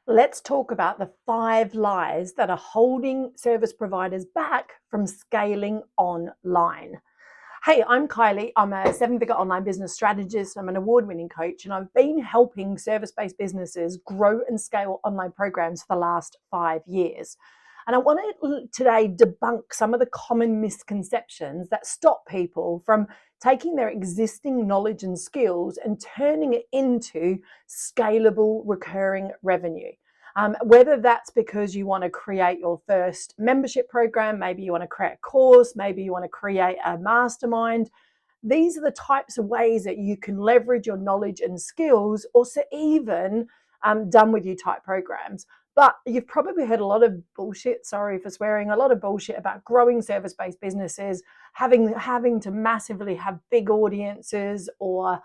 Let's talk about the 5 lies that are holding service providers back from scaling online. Hey, I'm Kylie. I'm a 7-figure online business strategist. I'm an award-winning coach, and I've been helping service-based businesses grow and scale online programs for the last 5 years. And I want to today debunk some of the common misconceptions that stop people from taking their existing knowledge and skills and turning it into scalable recurring revenue. Whether that's because you want to create your first membership program, maybe you want to create a course, maybe you want to create a mastermind. These are the types of ways that you can leverage your knowledge and skills, or even done with you type programs. But you've probably heard a lot of bullshit, sorry for swearing, a lot of bullshit about growing service-based businesses, having to massively have big audiences, or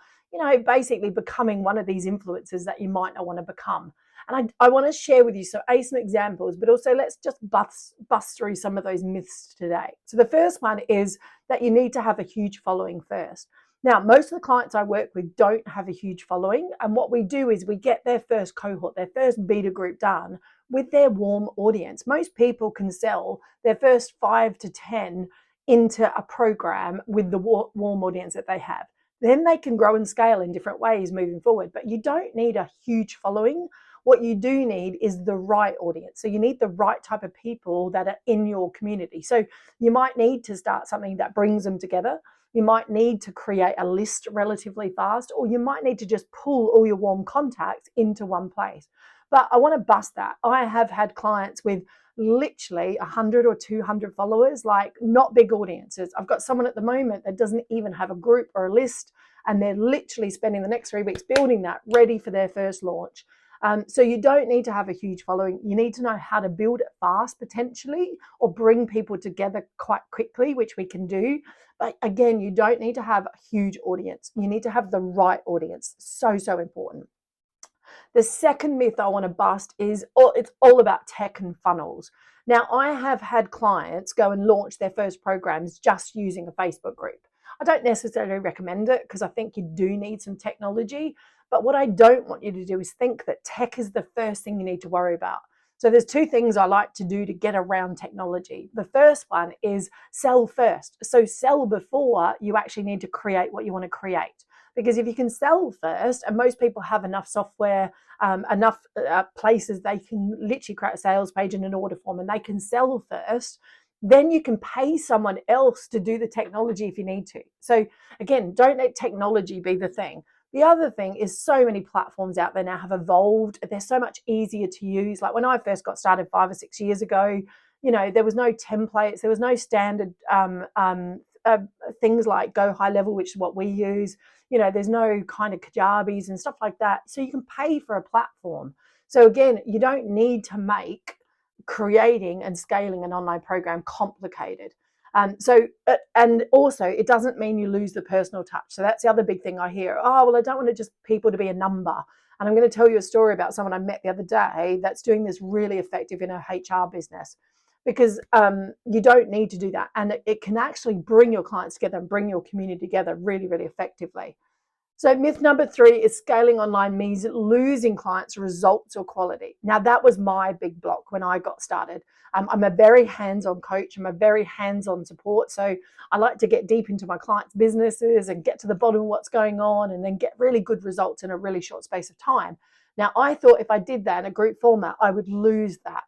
basically becoming one of these influencers that you might not want to become. And I want to share with you some examples, but also let's just bust through some of those myths today. So the first one is that you need to have a huge following first. Now, most of the clients I work with don't have a huge following. And what we do is we get their first cohort, their first beta group done with their warm audience. Most people can sell their first 5 to 10 into a program with the warm audience that they have. Then they can grow and scale in different ways moving forward. But you don't need a huge following. What you do need is the right audience. So you need the right type of people that are in your community. So you might need to start something that brings them together. You might need to create a list relatively fast, or you might need to just pull all your warm contacts into one place. But I want to bust that. I have had clients with literally 100 or 200 followers, like not big audiences. I've got someone at the moment that doesn't even have a group or a list, and they're literally spending the next 3 weeks building that, ready for their first launch. So you don't need to have a huge following. You need to know how to build it fast, potentially, or bring people together quite quickly, which we can do. But again, you don't need to have a huge audience. You need to have the right audience. So, so important. The second myth I want to bust is it's all about tech and funnels. Now, I have had clients go and launch their first programs just using a Facebook group. I don't necessarily recommend it because I think you do need some technology. But what I don't want you to do is think that tech is the first thing you need to worry about. So there's 2 things I like to do to get around technology. The first one is sell first. So sell before you actually need to create what you want to create. Because if you can sell first, and most people have enough software, enough places they can literally create a sales page and an order form, and they can sell first, then you can pay someone else to do the technology if you need to. So again, don't let technology be the thing. The other thing is so many platforms out there now have evolved. They're so much easier to use. Like when I first got started 5 or 6 years ago, there was no templates, there was no standard things like Go High Level, which is what we use. There's no kind of Kajabis and stuff like that. So you can pay for a platform. So again, you don't need to make creating and scaling an online program complicated. And also, it doesn't mean you lose the personal touch. So that's the other big thing I hear. Oh, well, I don't want to just people to be a number. And I'm going to tell you a story about someone I met the other day that's doing this really effective in a HR business, because you don't need to do that. And it can actually bring your clients together and bring your community together really, really effectively. So myth number 3 is scaling online means losing clients, results, or quality. Now, that was my big block when I got started. I'm a very hands-on coach. I'm a very hands-on support. So I like to get deep into my clients' businesses and get to the bottom of what's going on and then get really good results in a really short space of time. Now, I thought if I did that in a group format, I would lose that.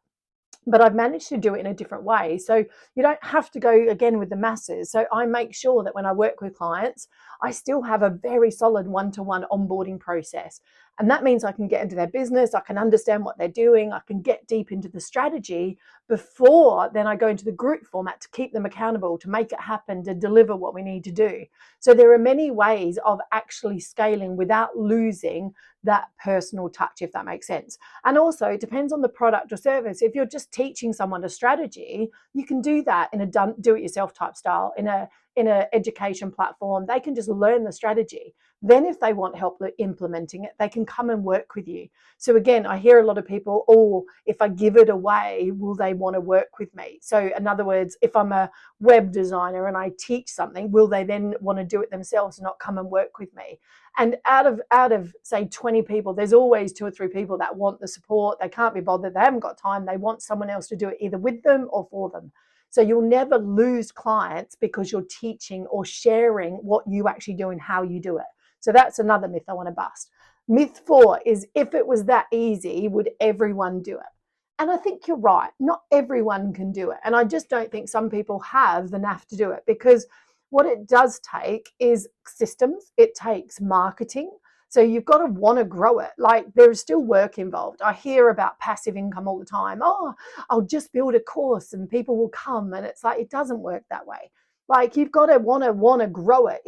But I've managed to do it in a different way. So you don't have to go again with the masses. So I make sure that when I work with clients, I still have a very solid one-to-one onboarding process. And that means I can get into their business, I can understand what they're doing, I can get deep into the strategy before then I go into the group format to keep them accountable, to make it happen, to deliver what we need to do. So there are many ways of actually scaling without losing that personal touch, if that makes sense. And also, it depends on the product or service. If you're just teaching someone a strategy, you can do that in a do-it-yourself type style, in an education platform. They can just learn the strategy. Then if they want help implementing it, they can come and work with you. So again, I hear a lot of people, oh, if I give it away, will they want to work with me? So in other words, if I'm a web designer and I teach something, will they then want to do it themselves and not come and work with me? And out of say 20 people, there's always 2 or 3 people that want the support. They can't be bothered, they haven't got time, they want someone else to do it either with them or for them. So you'll never lose clients because you're teaching or sharing what you actually do and how you do it. So that's another myth I want to bust. Myth 4 is, if it was that easy, would everyone do it? And I think you're right. Not everyone can do it. And I just don't think some people have the NAF to do it, because what it does take is systems, it takes marketing. So you've got to want to grow it. Like, there's still work involved. I hear about passive income all the time. Oh, I'll just build a course and people will come. And it's like, it doesn't work that way. Like, you've got to want to grow it.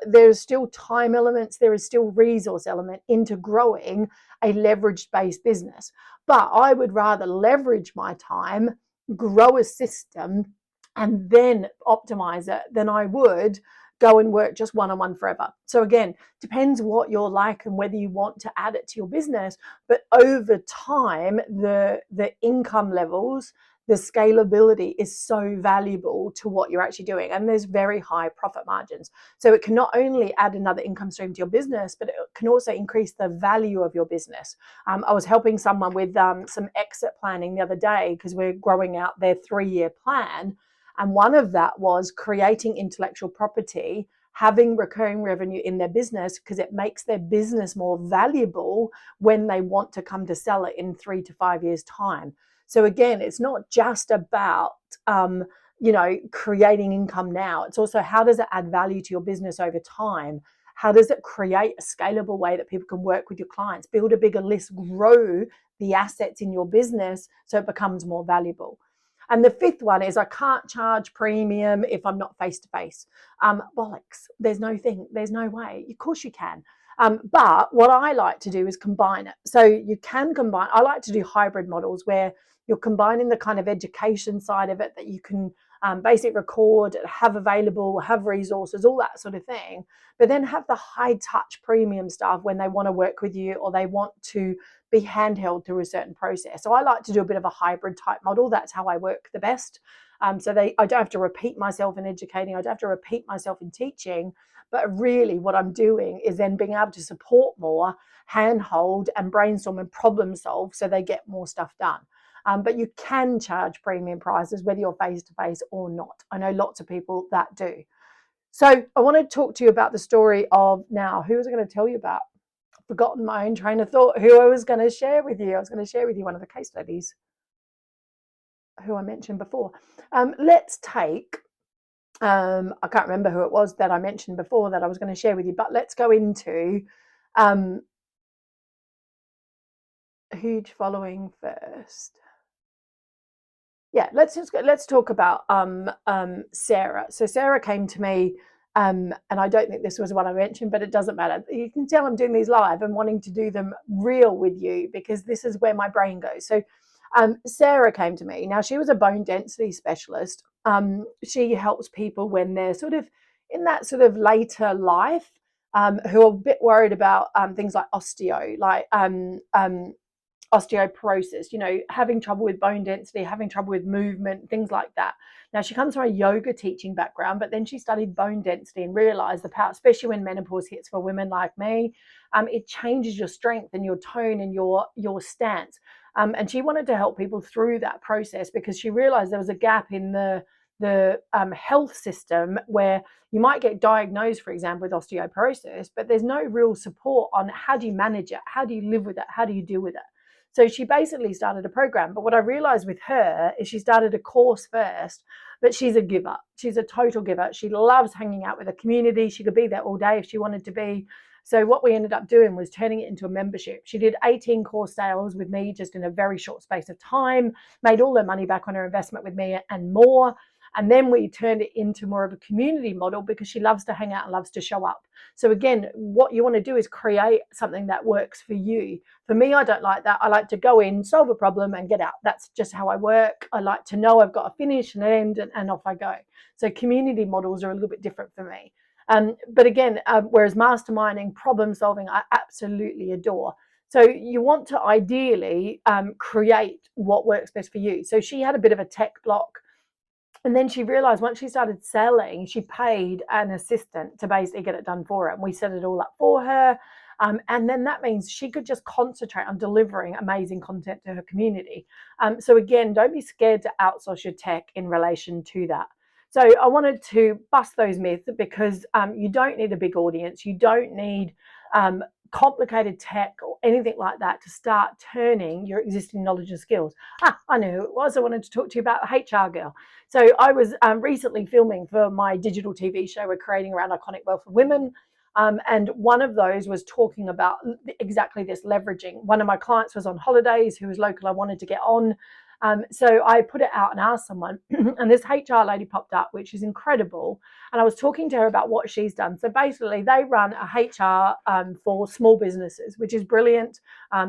There's still time elements, there is still resource element into growing a leveraged based business. But I would rather leverage my time, grow a system, and then optimize it than I would go and work just one-on-one forever. So again, depends what you're like and whether you want to add it to your business. But over time, the income levels, the scalability is so valuable to what you're actually doing. And there's very high profit margins. So it can not only add another income stream to your business, but it can also increase the value of your business. I was helping someone with some exit planning the other day, because we're growing out their 3-year plan. And one of that was creating intellectual property, having recurring revenue in their business, because it makes their business more valuable when they want to come to sell it in 3 to 5 years' time. So again, it's not just about creating income now. It's also, how does it add value to your business over time? How does it create a scalable way that people can work with your clients, build a bigger list, grow the assets in your business so it becomes more valuable? And the 5th one is, I can't charge premium if I'm not face-to-face. Bollocks. There's no way. Of course you can. But what I like to do is combine it. So you can combine, I like to do hybrid models where you're combining the kind of education side of it that you can basically record, have available, have resources, all that sort of thing, but then have the high touch premium stuff when they want to work with you or they want to be handheld through a certain process. So I like to do a bit of a hybrid type model. That's how I work the best. I don't have to repeat myself in educating. I don't have to repeat myself in teaching. But really what I'm doing is then being able to support more, handhold and brainstorm and problem solve so they get more stuff done. But you can charge premium prices whether you're face-to-face or not. I know lots of people that do. So I want to talk to you about the story of, now, who was I going to tell you about? I've forgotten my own train of thought, who I was going to share with you. I was going to share with you one of the case studies who I mentioned before. Let's take, I can't remember who it was that I mentioned before that I was going to share with you, but let's go into huge following first. Yeah, let's talk about Sarah. So Sarah came to me, and I don't think this was one I mentioned, but it doesn't matter. You can tell I'm doing these live and wanting to do them real with you, because this is where my brain goes. So Sarah came to me. Now, she was a bone density specialist. She helps people when they're sort of in that sort of later life, who are a bit worried about things like osteoporosis, having trouble with bone density, having trouble with movement, things like that. Now, she comes from a yoga teaching background, but then she studied bone density and realized the power, especially when menopause hits for women like me, it changes your strength and your tone and your stance. And she wanted to help people through that process, because she realized there was a gap in the health system where you might get diagnosed, for example, with osteoporosis, but there's no real support on how do you manage it, how do you live with it, how do you deal with it. So she basically started a program. But what I realized with her is she started a course first, but she's a giver. She's a total giver. She loves hanging out with the community. She could be there all day if she wanted to be. So what we ended up doing was turning it into a membership. She did 18 course sales with me just in a very short space of time, made all her money back on her investment with me and more. And then we turned it into more of a community model, because she loves to hang out and loves to show up. So again, what you want to do is create something that works for you. For me, I don't like that. I like to go in, solve a problem and get out. That's just how I work. I like to know I've got a finish and an end, and off I go. So community models are a little bit different for me. But again, whereas masterminding, problem solving, I absolutely adore. So you want to ideally create what works best for you. So she had a bit of a tech block. And then she realized once she started selling, she paid an assistant to basically get it done for her. And we set it all up for her. And then that means she could just concentrate on delivering amazing content to her community. So again, don't be scared to outsource your tech in relation to that. So I wanted to bust those myths because you don't need a big audience. You don't need complicated tech or anything like that to start turning your existing knowledge and skills. I know who it was. I wanted to talk to you about HR Girl. So I was recently filming for my digital TV show we're creating around iconic wealth of women. And one of those was talking about exactly this, leveraging. One of my clients was on holidays who was local. I wanted to get on. So I put it out and asked someone, and this HR lady popped up, which is incredible. And I was talking to her about what she's done. So basically, they run a HR for small businesses, which is brilliant.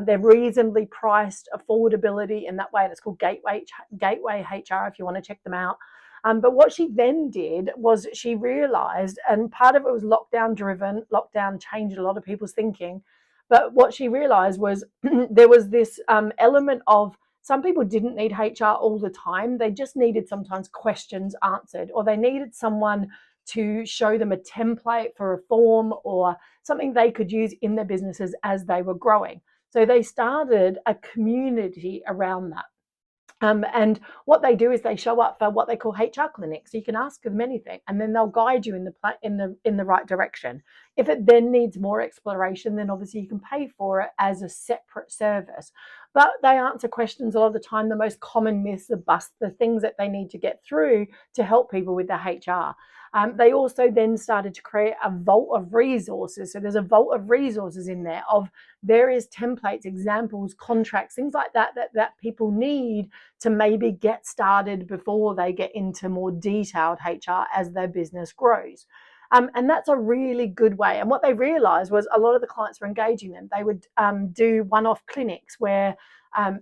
They're reasonably priced, affordability in that way. And it's called Gateway HR if you want to check them out. But what she then did was she realized, and part of it was lockdown driven, lockdown changed a lot of people's thinking. But what she realized was there was this element of some people didn't need HR all the time. They just needed sometimes questions answered, or they needed someone to show them a template for a form or something they could use in their businesses as they were growing. So they started a community around that. And what they do is they show up for what they call HR clinics. So you can ask them anything, and then they'll guide you in the right direction. If it then needs more exploration, then obviously you can pay for it as a separate service. But they answer questions a lot of the time, the most common myths, the bust, the things that they need to get through to help people with their HR. They also then started to create a vault of resources. So there's a vault of resources in there of various templates, examples, contracts, things like that people need to maybe get started before they get into more detailed HR as their business grows. And that's a really good way. And what they realized was a lot of the clients were engaging them. They would do one-off clinics where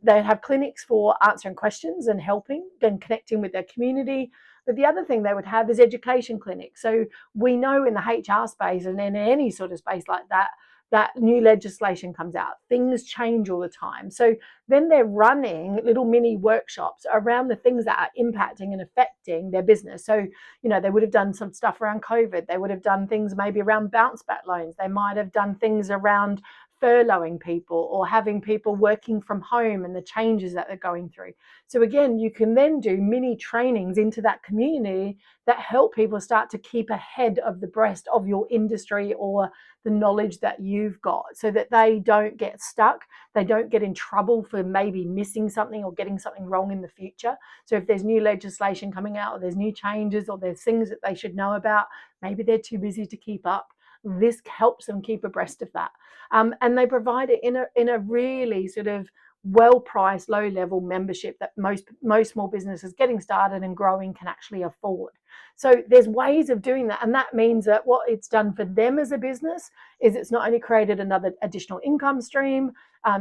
they'd have clinics for answering questions and helping and connecting with their community. But the other thing they would have is education clinics. So we know in the HR space and in any sort of space like that, that new legislation comes out. Things change all the time. So then they're running little mini workshops around the things that are impacting and affecting their business. So, they would have done some stuff around COVID. They would have done things maybe around bounce back loans. They might have done things around furloughing people or having people working from home and the changes that they're going through. So again, you can then do mini trainings into that community that help people start to keep ahead of the breast of your industry or the knowledge that you've got, so that they don't get stuck. They don't get in trouble for maybe missing something or getting something wrong in the future. So if there's new legislation coming out or there's new changes or there's things that they should know about, maybe they're too busy to keep up. This helps them keep abreast of that. And they provide it in a really sort of well-priced, low-level membership that most small businesses getting started and growing can actually afford. So there's ways of doing that, and that means that what it's done for them as a business is it's not only created another additional income stream,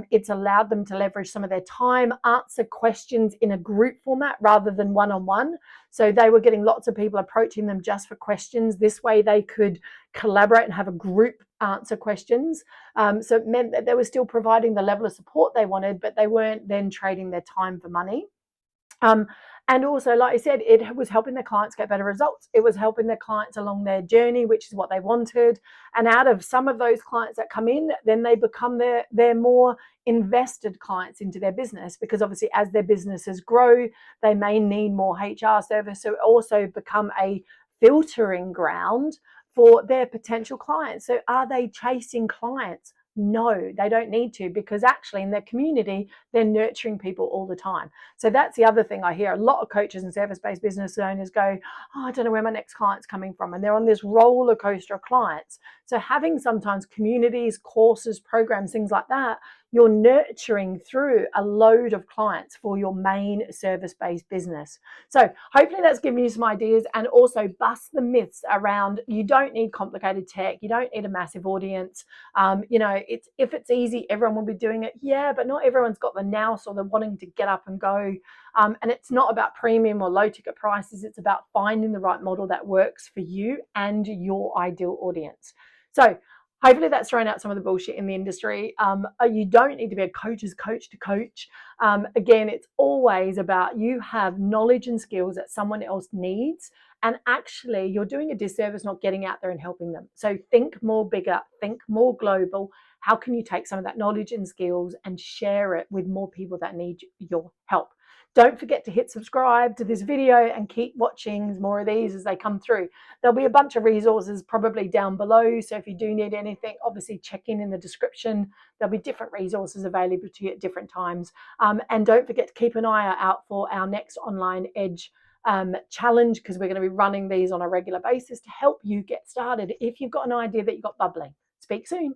it's allowed them to leverage some of their time, answer questions in a group format rather than one-on-one. So they were getting lots of people approaching them just for questions. This way they could collaborate and have a group answer questions. So it meant that they were still providing the level of support they wanted, but they weren't then trading their time for money. And also, like I said, it was helping their clients get better results. It was helping their clients along their journey, which is what they wanted. And out of some of those clients that come in, then they become their more invested clients into their business, because obviously as their businesses grow, they may need more HR service. So it also become a filtering ground for their potential clients. So are they chasing clients? No, they don't need to, because actually in their community, they're nurturing people all the time. So that's the other thing I hear. A lot of coaches and service-based business owners go, I don't know where my next client's coming from. And they're on this roller coaster of clients. So having sometimes communities, courses, programs, things like that, you're nurturing through a load of clients for your main service-based business. So hopefully that's given you some ideas, and also bust the myths around you don't need complicated tech. You don't need a massive audience. If it's easy, everyone will be doing it. Yeah, but not everyone's got the nous or the wanting to get up and go. And it's not about premium or low ticket prices. It's about finding the right model that works for you and your ideal audience. So Hopefully that's thrown out some of the bullshit in the industry. You don't need to be a coach's coach to coach. Again, it's always about you have knowledge and skills that someone else needs, and actually you're doing a disservice not getting out there and helping them. So think more bigger, think more global. How can you take some of that knowledge and skills and share it with more people that need your help? Don't forget to hit subscribe to this video and keep watching more of these as they come through. There'll be a bunch of resources probably down below. So if you do need anything, obviously check in the description. There'll be different resources available to you at different times. And don't forget to keep an eye out for our next Online Edge challenge, because we're going to be running these on a regular basis to help you get started if you've got an idea that you've got bubbling. Speak soon.